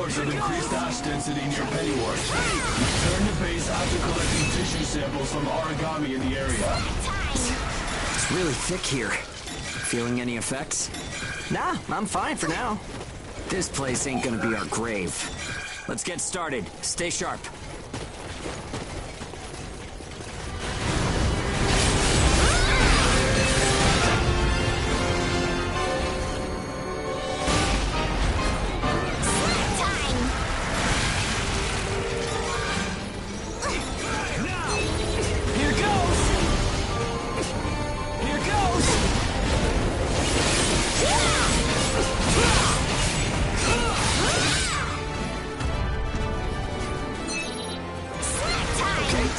reports of increased ash density near Pennyworth. Return to base after collecting tissue samples from origami in the area. It's really thick here. Feeling any effects? Nah, I'm fine for now. This place ain't gonna be our grave. Let's get started. Stay sharp.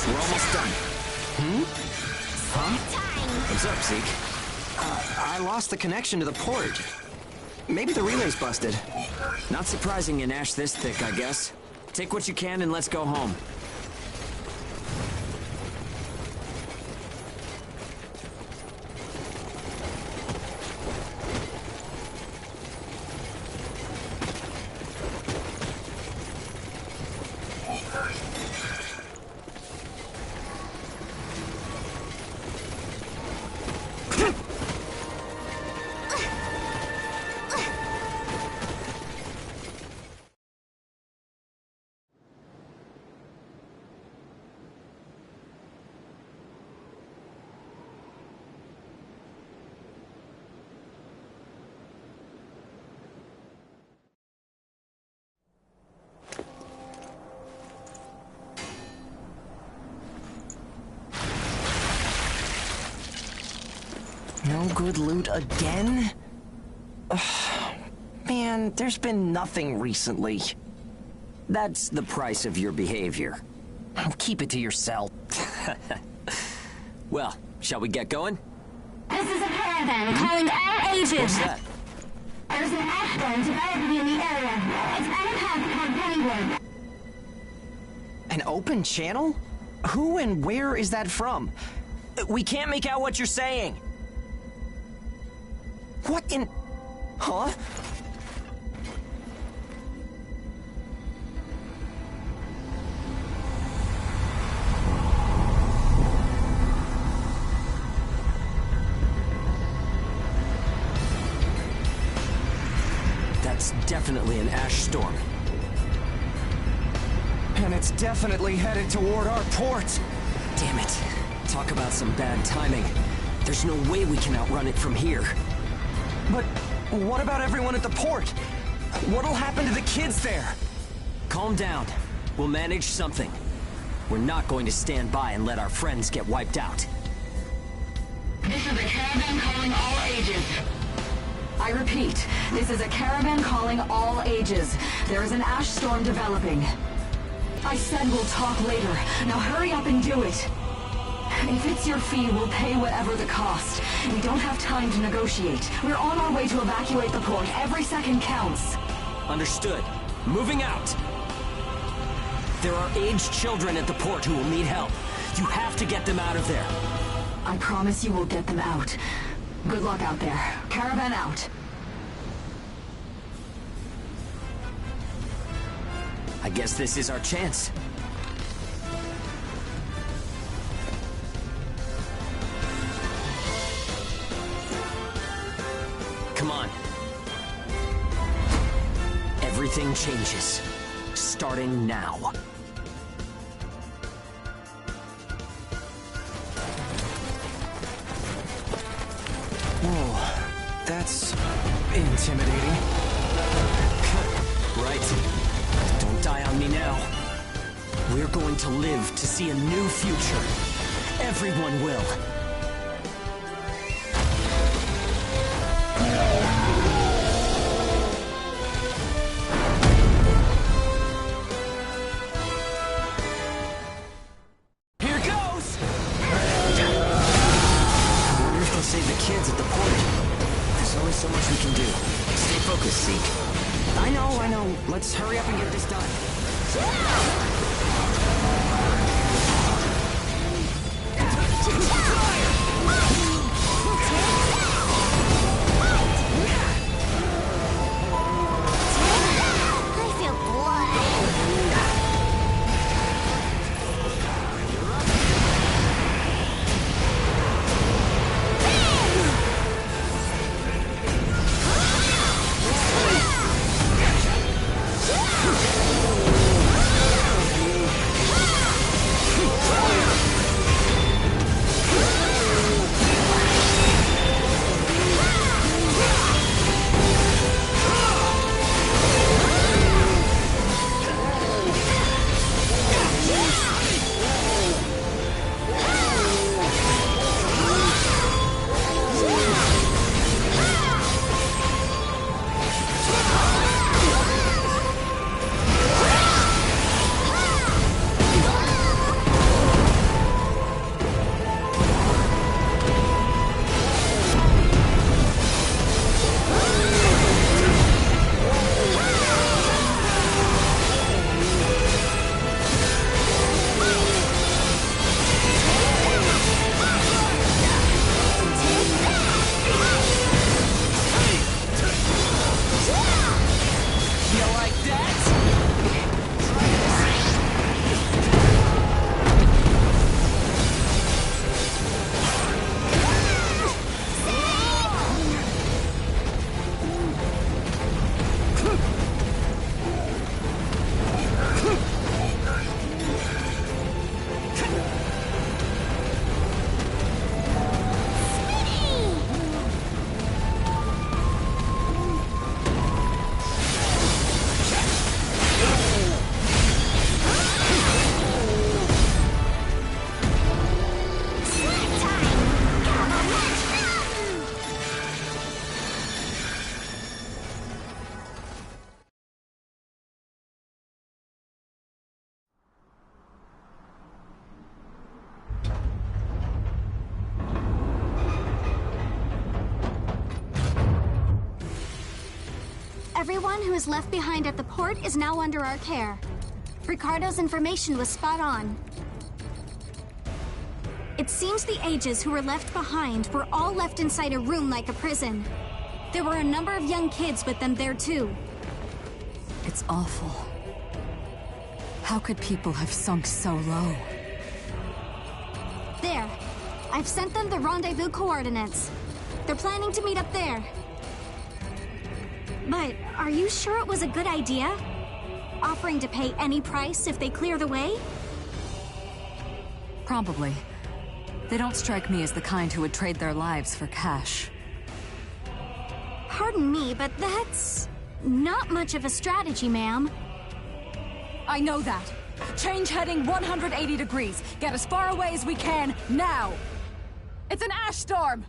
We're almost done. Huh? What's up, Zeke? I lost the connection to the port. Maybe the relay's busted. Not surprising in ash this thick, I guess. Take what you can and let's go home. No good loot again? Ugh, man, there's been nothing recently. That's the price of your behavior. Keep it to yourself. Well, shall we get going? This is a caravan calling all ages. What's that? There's an ash storm developing in the area. It's on a path toward Pennyworth. An open channel? Who and where is that from? We can't make out what you're saying. What in... Huh? That's definitely an ash storm. And it's definitely headed toward our port. Damn it. Talk about some bad timing. There's no way we can outrun it from here. But what about everyone at the port? What'll happen to the kids there? Calm down. We'll manage something. We're not going to stand by and let our friends get wiped out. This is a caravan calling all ages. I repeat, this is a caravan calling all ages. There is an ash storm developing. I said we'll talk later. Now hurry up and do it. If it's your fee, we'll pay whatever the cost. We don't have time to negotiate. We're on our way to evacuate the port. Every second counts. Understood. Moving out. There are aged children at the port who will need help. You have to get them out of there. I promise you we'll get them out. Good luck out there. Caravan out. I guess this is our chance. Come on. Everything changes. Starting now. Whoa, that's intimidating. Right. Don't die on me now. We're going to live to see a new future. Everyone will. Kids at the port. There's only so much we can do. Stay focused, Zeke. I know. Let's hurry up and get this done. I feel Everyone who is left behind at the port is now under our care. Ricardo's information was spot on. It seems the Aegis who were left behind were all left inside a room like a prison. There were a number of young kids with them there too. It's awful. How could people have sunk so low? There. I've sent them the rendezvous coordinates. They're planning to meet up there. But are you sure it was a good idea? Offering to pay any price if they clear the way? Probably. They don't strike me as the kind who would trade their lives for cash. Pardon me, but that's not much of a strategy, ma'am. I know that. Change heading 180 degrees. Get as far away as we can, now! It's an ash storm!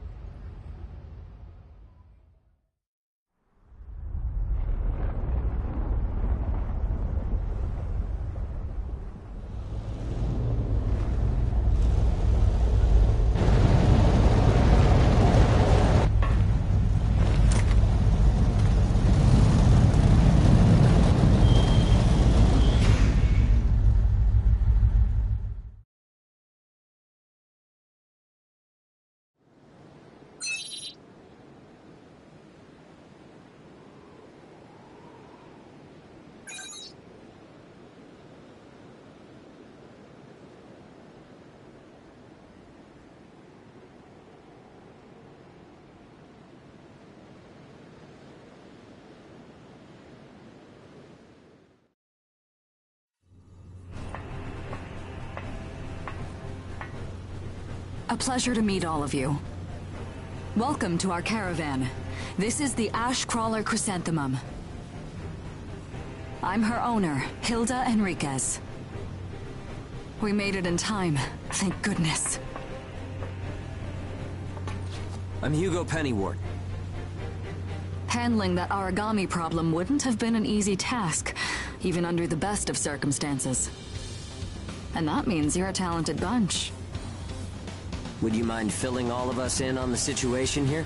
A pleasure to meet all of you. Welcome to our caravan. This is the Ash Crawler Chrysanthemum. I'm her owner, Hilda Enriquez. We made it in time, thank goodness. I'm Hugo Pennywort. Handling that origami problem wouldn't have been an easy task, even under the best of circumstances. And that means you're a talented bunch. Would you mind filling all of us in on the situation here?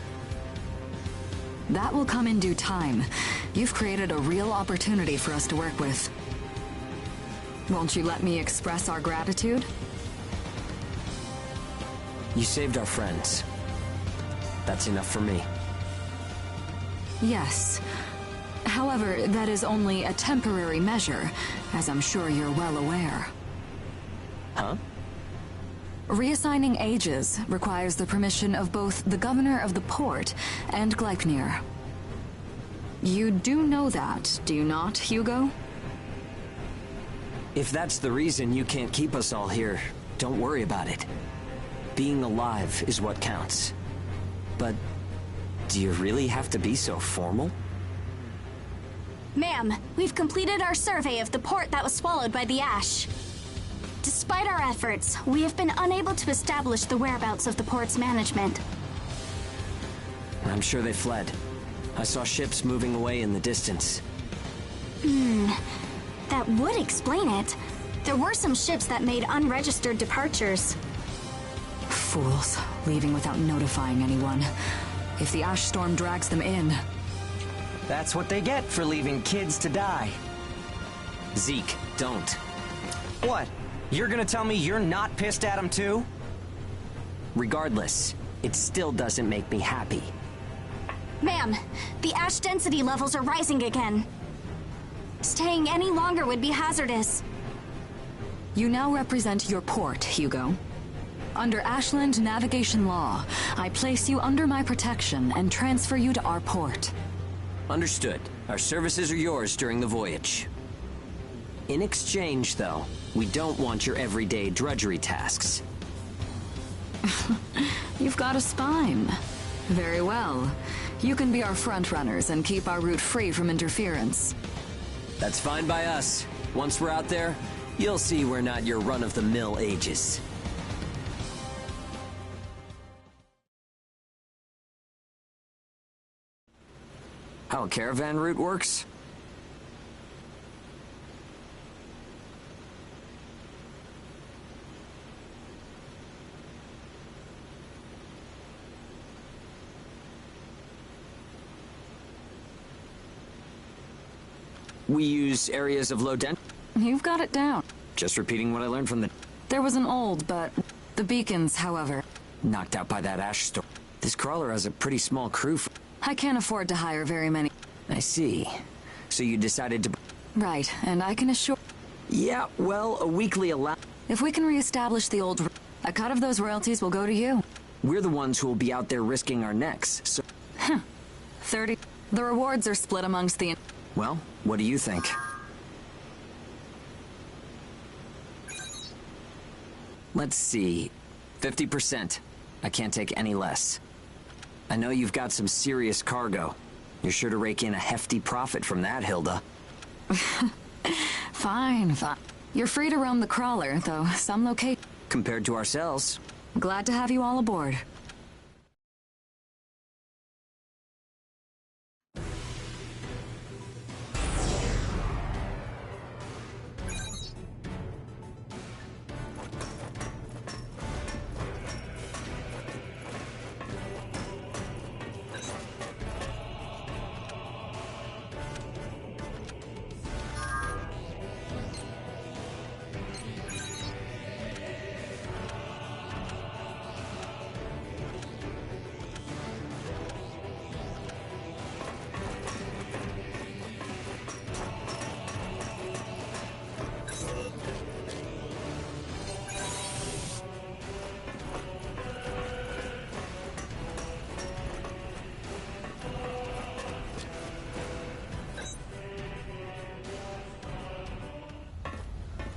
That will come in due time. You've created a real opportunity for us to work with. Won't you let me express our gratitude? You saved our friends. That's enough for me. Yes. However, that is only a temporary measure, as I'm sure you're well aware. Huh? Reassigning Aegis requires the permission of both the governor of the port and Gleipnir. You do know that, do you not, Hugo? If that's the reason you can't keep us all here, don't worry about it. Being alive is what counts. But do you really have to be so formal? Ma'am, we've completed our survey of the port that was swallowed by the ash. Despite our efforts, we have been unable to establish the whereabouts of the port's management. I'm sure they fled. I saw ships moving away in the distance. That would explain it. There were some ships that made unregistered departures. Fools, leaving without notifying anyone. If the ash storm drags them in... That's what they get for leaving kids to die. Zeke, don't. What? You're gonna tell me you're not pissed at them too? Regardless, it still doesn't make me happy. Ma'am, the ash density levels are rising again. Staying any longer would be hazardous. You now represent your port, Hugo. Under Ashland navigation law, I place you under my protection and transfer you to our port. Understood. Our services are yours during the voyage. In exchange, though, we don't want your everyday drudgery tasks. You've got a spine. Very well. You can be our front runners and keep our route free from interference. That's fine by us. Once we're out there, you'll see we're not your run-of-the-mill Aegis. How a caravan route works? We use areas of low density. You've got it down. Just repeating what I learned from the... There was an old, but the beacons, however. Knocked out by that ash storm. This crawler has a pretty small crew. I can't afford to hire very many. I see. So you decided to... Right, and I can assure... Yeah, well, a weekly If we can reestablish the old... A cut of those royalties will go to you. We're the ones who will be out there risking our necks, so... 30. The rewards are split amongst the... Well, what do you think? Let's see. 50%. I can't take any less. I know you've got some serious cargo. You're sure to rake in a hefty profit from that, Hilda. Fine. You're free to roam the crawler, though some locate... Compared to ourselves. Glad to have you all aboard.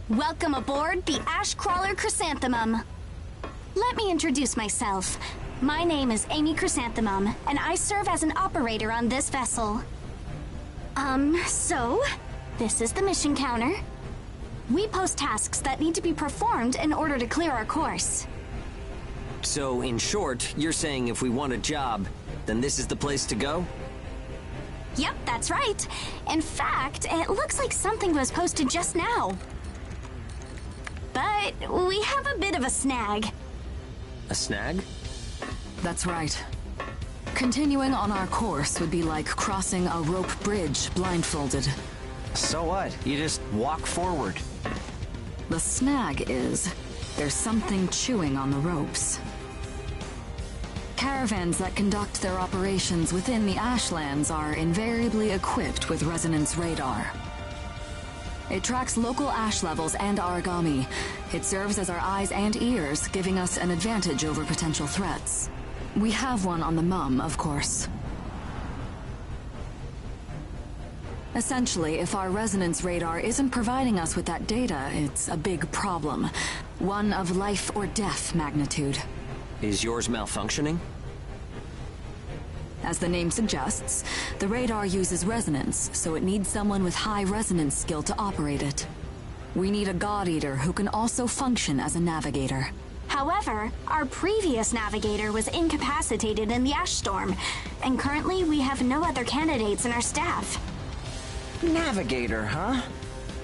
Welcome aboard the Ash Crawler Chrysanthemum. Let me introduce myself. My name is Amy Chrysanthemum, and I serve as an operator on this vessel. So, this is the mission counter. We post tasks that need to be performed in order to clear our course. So, in short, you're saying if we want a job, then this is the place to go? Yep, that's right. In fact, it looks like something was posted just now. But we have a bit of a snag. A snag? That's right. Continuing on our course would be like crossing a rope bridge blindfolded. So what? You just walk forward. The snag is, there's something chewing on the ropes. Caravans that conduct their operations within the Ashlands are invariably equipped with resonance radar. It tracks local ash levels and origami. It serves as our eyes and ears, giving us an advantage over potential threats. We have one on the Mum, of course. Essentially, if our resonance radar isn't providing us with that data, it's a big problem. One of life or death magnitude. Is yours malfunctioning? As the name suggests, the radar uses resonance, so it needs someone with high resonance skill to operate it. We need a God Eater who can also function as a navigator. However, our previous navigator was incapacitated in the ash storm, and currently we have no other candidates in our staff. Navigator, huh?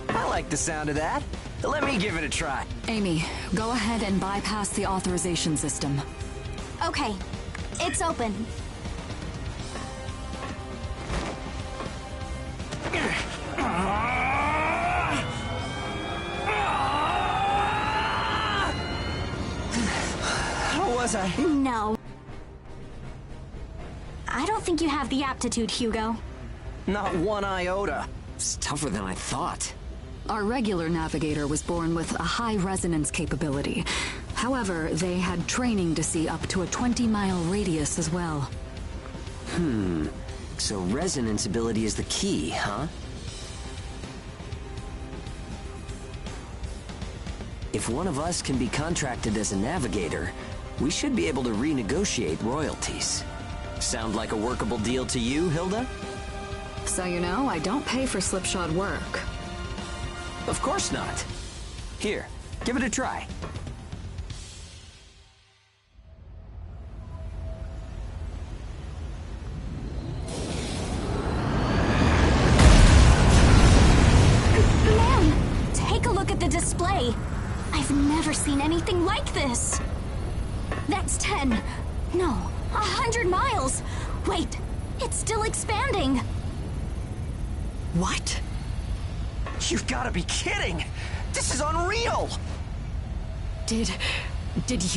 I like the sound of that. Let me give it a try. Amy, go ahead and bypass the authorization system. Okay, it's open. How was I? No. I don't think you have the aptitude, Hugo. Not one iota. It's tougher than I thought. Our regular navigator was born with a high resonance capability. However, they had training to see up to a 20-mile radius as well. So resonance ability is the key, huh? If one of us can be contracted as a navigator, we should be able to renegotiate royalties. Sound like a workable deal to you, Hilda? So you know, I don't pay for slipshod work. Of course not. Here, give it a try. Man, take a look at the display. I've never seen anything like this. That's 10. No, 100 miles. Wait, it's still expanding. What? You've gotta be kidding! This is unreal! Did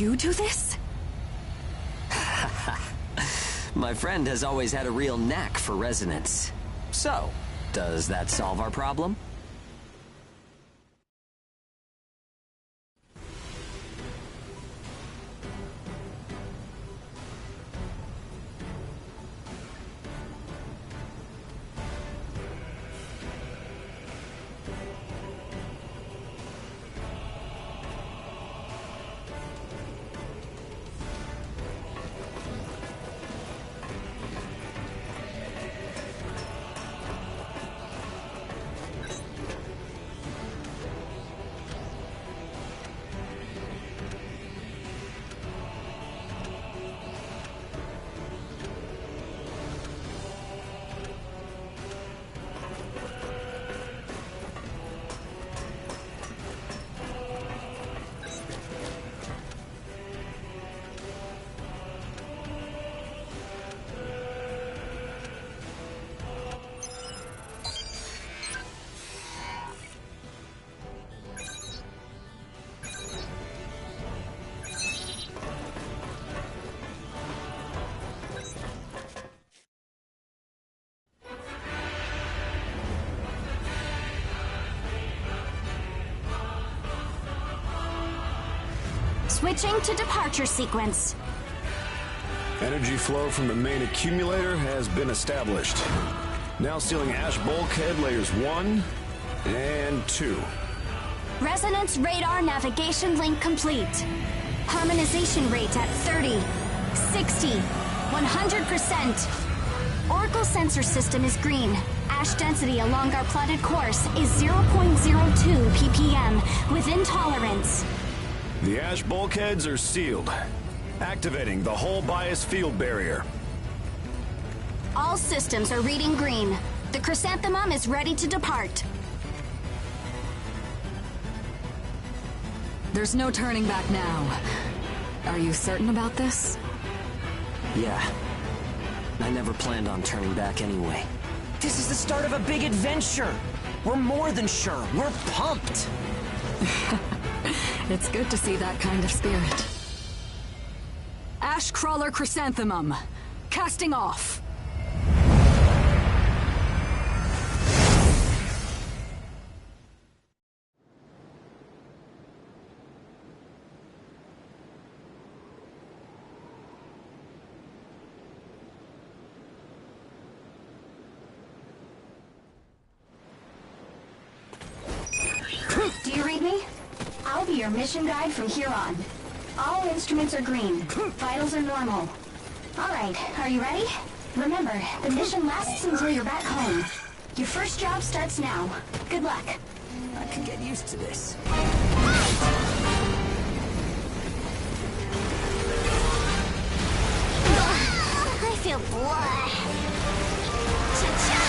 you do this? My friend has always had a real knack for resonance. So, does that solve our problem? Switching to departure sequence. Energy flow from the main accumulator has been established. Now sealing ash bulkhead layers 1 and 2. Resonance radar navigation link complete. Harmonization rate at 30, 60, 100%. Oracle sensor system is green. Ash density along our plotted course is 0.02 ppm, within tolerance. The ash bulkheads are sealed. Activating the hull bias field barrier. All systems are reading green. The Chrysanthemum is ready to depart. There's no turning back now. Are you certain about this? Yeah. I never planned on turning back anyway. This is the start of a big adventure! We're more than sure, we're pumped! It's good to see that kind of spirit. Ashcrawler Chrysanthemum, casting off. Do you read me? I'll be your mission guide from here on. All instruments are green. Vitals are normal. Alright, are you ready? Remember, the mission lasts until you're back home. Your first job starts now. Good luck. I can get used to this. I feel blood. Cha-cha!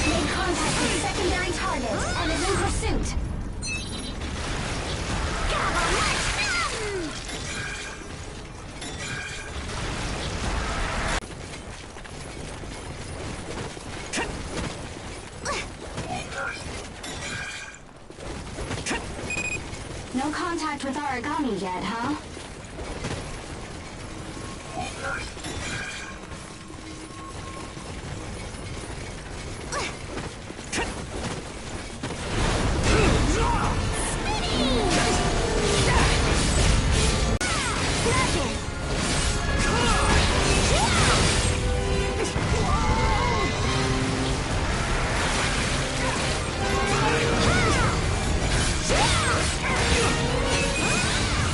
Make contact with secondary targets and is in pursuit. No contact with Aragami yet, huh?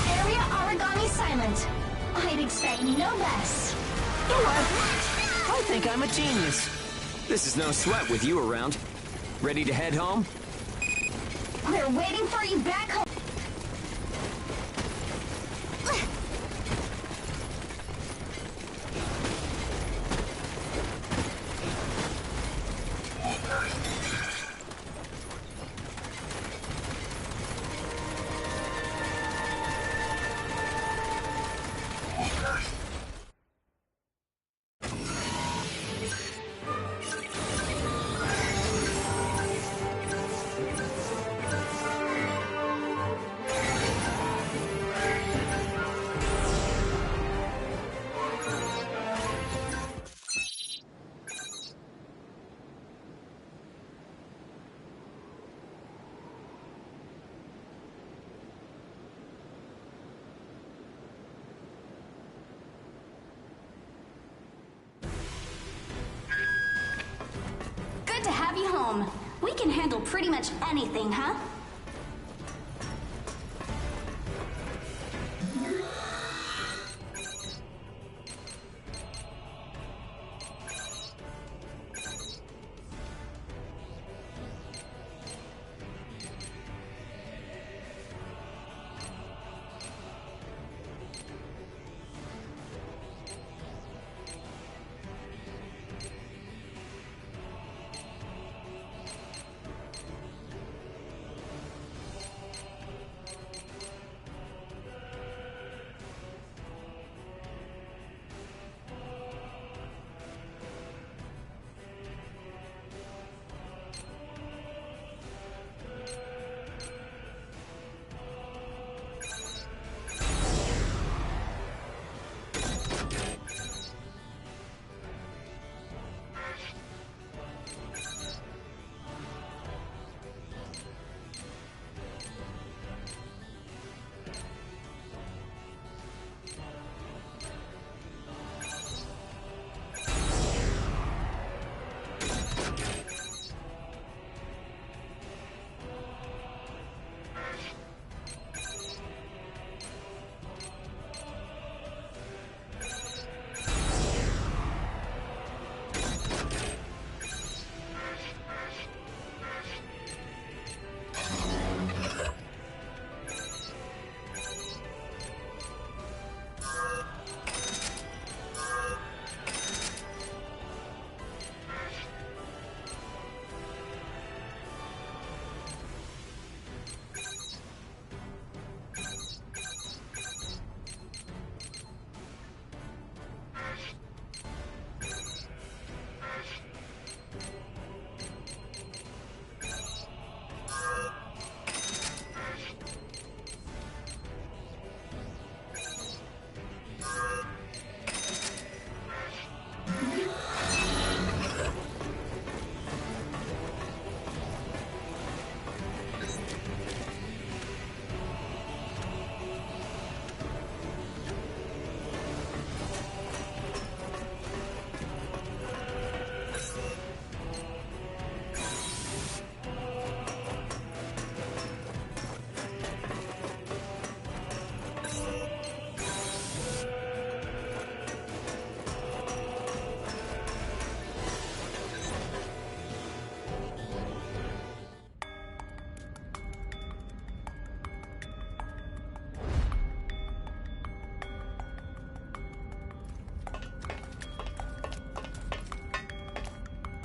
Area Aragami silent. I'd expect no less. I think I'm a genius. This is no sweat with you around. Ready to head home? We're waiting for you back home. me home. We can handle pretty much anything, huh?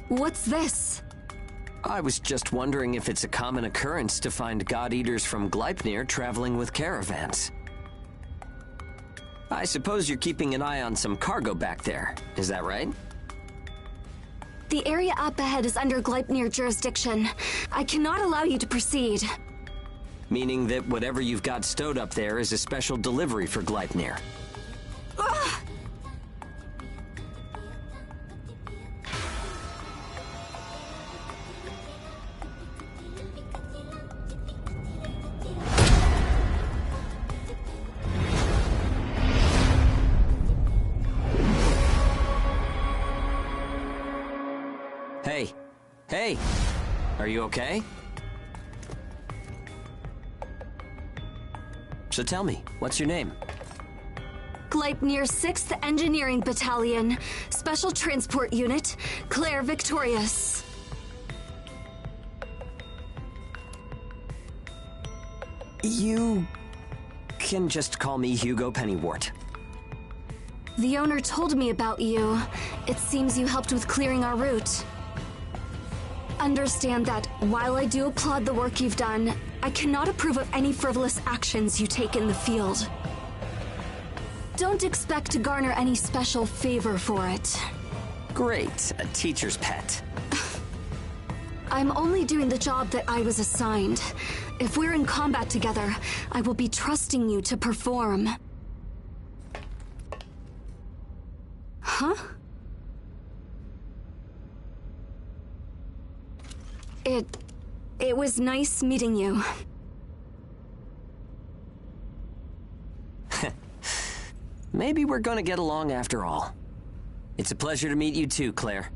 What's this? I was just wondering if it's a common occurrence to find God-Eaters from Gleipnir traveling with caravans. I suppose you're keeping an eye on some cargo back there, is that right? The area up ahead is under Gleipnir jurisdiction. I cannot allow you to proceed. Meaning that whatever you've got stowed up there is a special delivery for Gleipnir. Ugh! Hey. Hey! Are you okay? So tell me, what's your name? Gleipnir 6th Engineering Battalion, Special Transport Unit, Claire Victorious. You can just call me Hugo Pennywort. The owner told me about you. It seems you helped with clearing our route. Understand that while I do applaud the work you've done, I cannot approve of any frivolous actions you take in the field. Don't expect to garner any special favor for it. Great, a teacher's pet. I'm only doing the job that I was assigned. If we're in combat together, I will be trusting you to perform. Huh? It was nice meeting you. Maybe we're gonna get along after all. It's a pleasure to meet you too, Claire.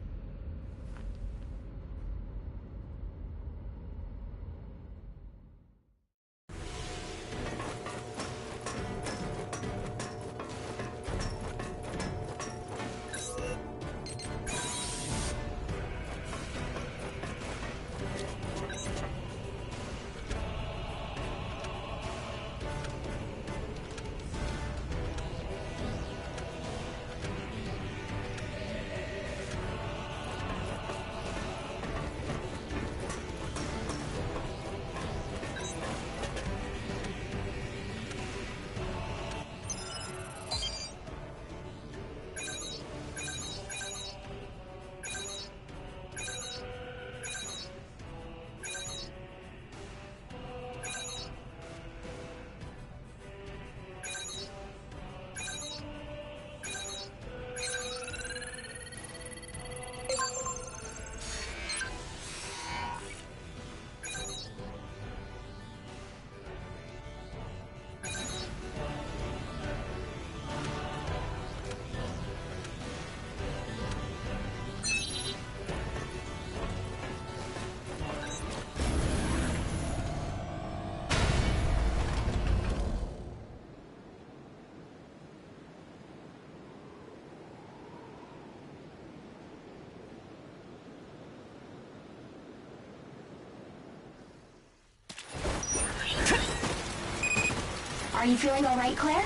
Are you feeling alright, Claire?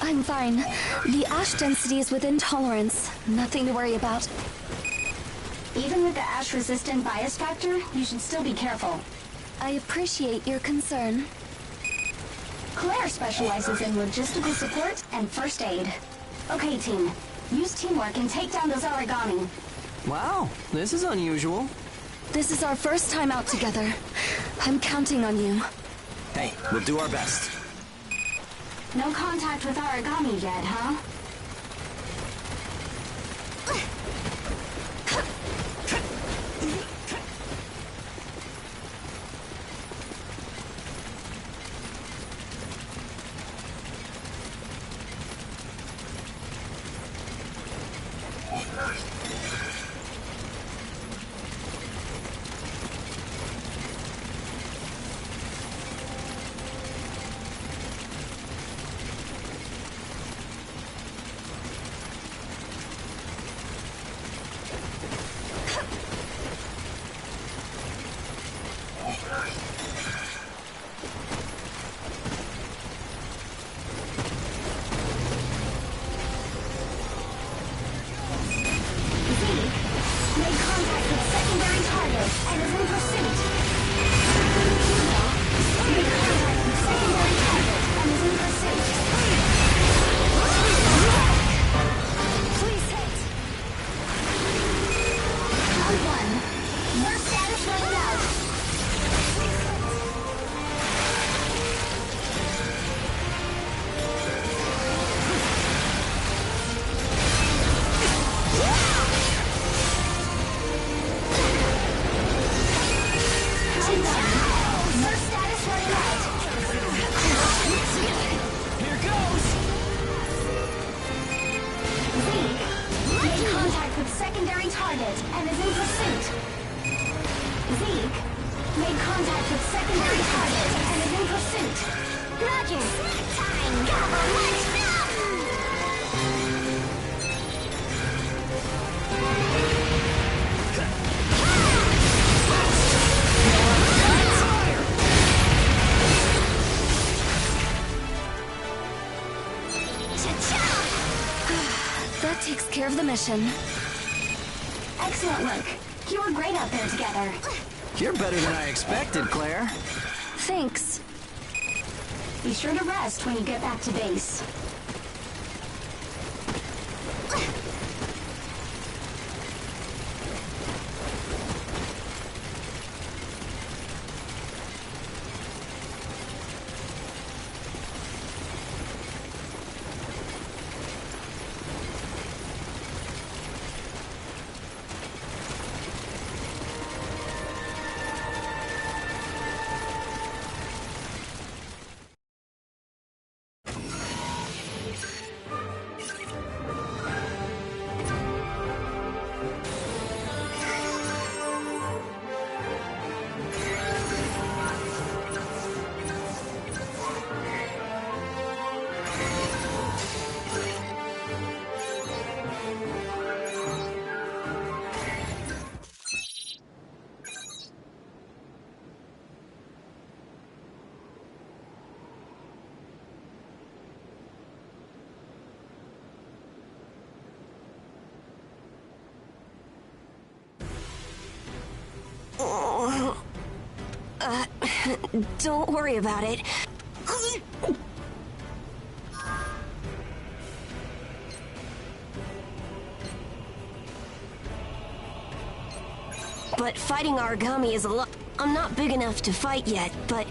I'm fine. The ash density is within tolerance. Nothing to worry about. Even with the ash-resistant bias factor, you should still be careful. I appreciate your concern. Claire specializes in logistical support and first aid. Okay, team. Use teamwork and take down those origami. Wow, this is unusual. This is our first time out together. I'm counting on you. Hey, we'll do our best. No contact with origami yet, huh? That takes care of the mission. Excellent work. You were great out there together. You're better than I expected, Claire. Thanks. Be sure to rest when you get back to base. Don't worry about it. But fighting origami is a lot. I'm not big enough to fight yet, but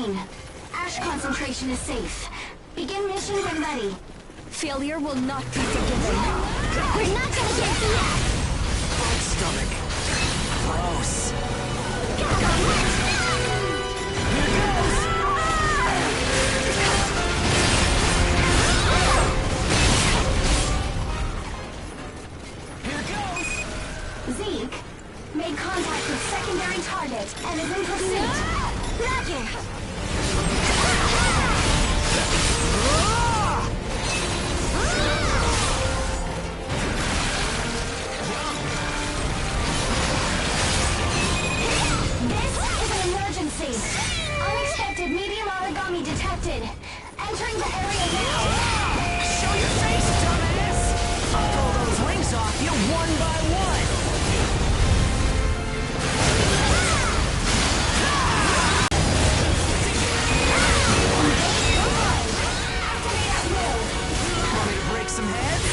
screen. Ash concentration is safe. Begin mission when ready. Failure will not be forgiven. We're not gonna get beat! Bug stomach. Gross. Zeke made contact with secondary target and is in pursuit. Roger! This is an emergency. Unexpected medium origami detected. Entering the area now. Show your face, dumbass! I'll throw those rings off you one by one! Activate at will. Want me to break some heads?